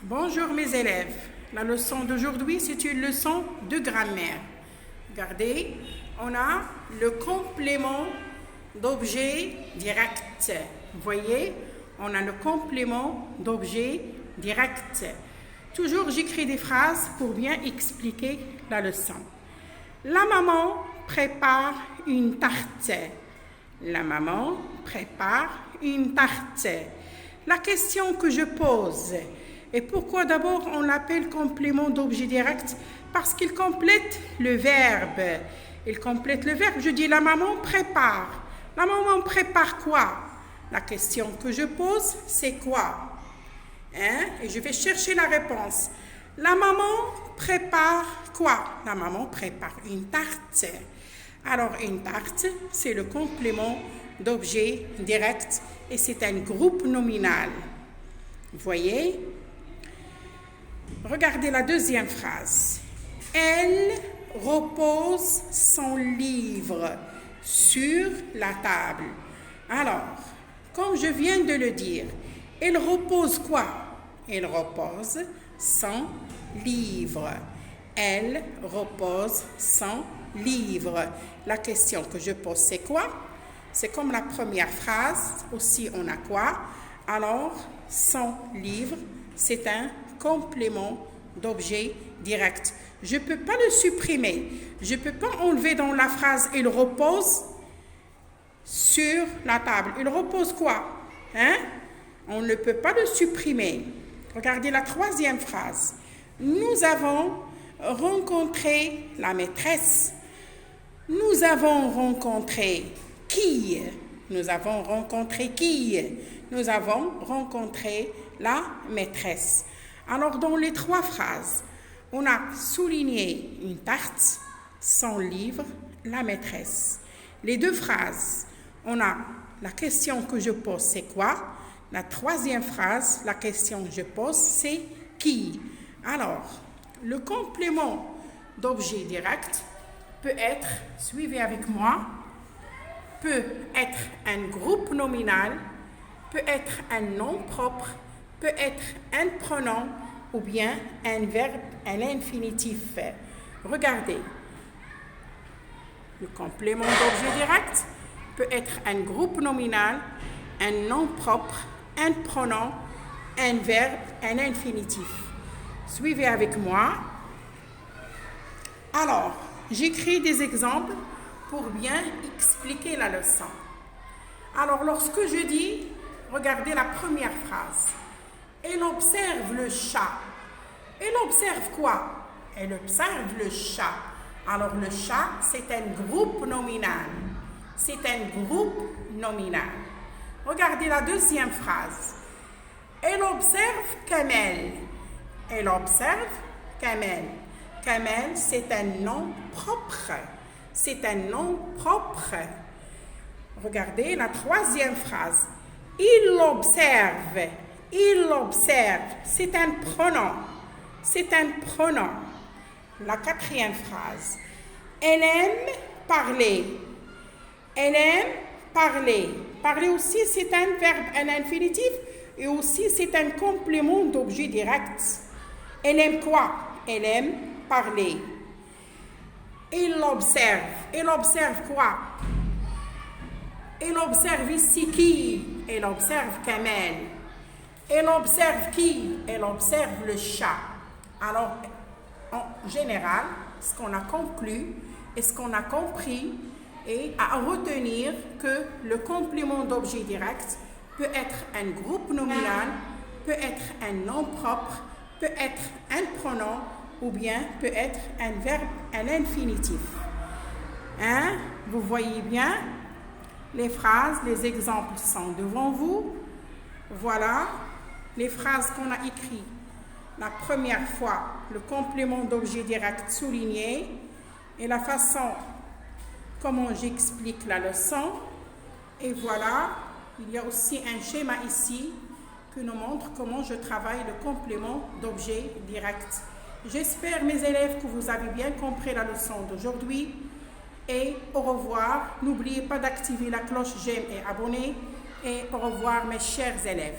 Bonjour mes élèves. La leçon d'aujourd'hui, c'est une leçon de grammaire. Regardez, on a le complément d'objet direct. Vous voyez, on a le complément d'objet direct. Toujours, j'écris des phrases pour bien expliquer la leçon. La maman prépare une tarte. La maman prépare une tarte. La question que je pose, et pourquoi d'abord on l'appelle complément d'objet direct? Parce qu'il complète le verbe. Il complète le verbe. Je dis la maman prépare. La maman prépare quoi? La question que je pose, c'est quoi? Et je vais chercher la réponse. La maman prépare quoi? La maman prépare une tarte. Alors, une tarte, c'est le complément d'objet direct et c'est un groupe nominal. Vous voyez? Regardez la deuxième phrase. Elle repose son livre sur la table. Alors, comme je viens de le dire, elle repose quoi? Elle repose son livre. Elle repose son livre. La question que je pose, c'est quoi? C'est comme la première phrase. Aussi, on a quoi? Alors, son livre, c'est un complément d'objet direct. Je ne peux pas le supprimer. Je ne peux pas enlever dans la phrase « il repose sur la table ». Il repose quoi? On ne peut pas le supprimer. Regardez la troisième phrase. Nous avons rencontré la maîtresse. Nous avons rencontré qui? Nous avons rencontré qui? Nous avons rencontré la maîtresse. Alors, dans les trois phrases, on a souligné une tarte, son livre, la maîtresse. Les deux phrases, on a la question que je pose, c'est quoi? La troisième phrase, la question que je pose, c'est qui? Alors, le complément d'objet direct peut être, suivez avec moi, peut être un groupe nominal, peut être un nom propre, peut être un pronom ou bien un verbe, un infinitif. Regardez, le complément d'objet direct peut être un groupe nominal, un nom propre, un pronom, un verbe, un infinitif. Suivez avec moi. Alors, j'écris des exemples pour bien expliquer la leçon. Alors, lorsque je dis, regardez la première phrase. Elle observe le chat. Elle observe quoi? Elle observe le chat. Alors, le chat, c'est un groupe nominal. C'est un groupe nominal. Regardez la deuxième phrase. Elle observe Kamel. Elle observe Kamel. Kamel, c'est un nom propre. C'est un nom propre. Regardez la troisième phrase. Il observe. Il observe. C'est un pronom. C'est un pronom. La quatrième phrase. Elle aime parler. Elle aime parler. Parler aussi, c'est un verbe, un infinitif. Et aussi, c'est un complément d'objet direct. Elle aime quoi? Elle aime parler. Il observe. Il observe quoi? Il observe ici qui? Il observe Kamel. Elle observe qui? Elle observe le chat. Alors, en général, ce qu'on a conclu et ce qu'on a compris est à retenir que le complément d'objet direct peut être un groupe nominal, peut être un nom propre, peut être un pronom ou bien peut être un verbe, un infinitif. Vous voyez bien, les phrases, les exemples sont devant vous. Voilà les phrases qu'on a écrites. La première fois, le complément d'objet direct souligné et la façon comment j'explique la leçon. Et voilà, il y a aussi un schéma ici qui nous montre comment je travaille le complément d'objet direct. J'espère, mes élèves, que vous avez bien compris la leçon d'aujourd'hui. Et au revoir. N'oubliez pas d'activer la cloche j'aime et abonner. Et au revoir, mes chers élèves.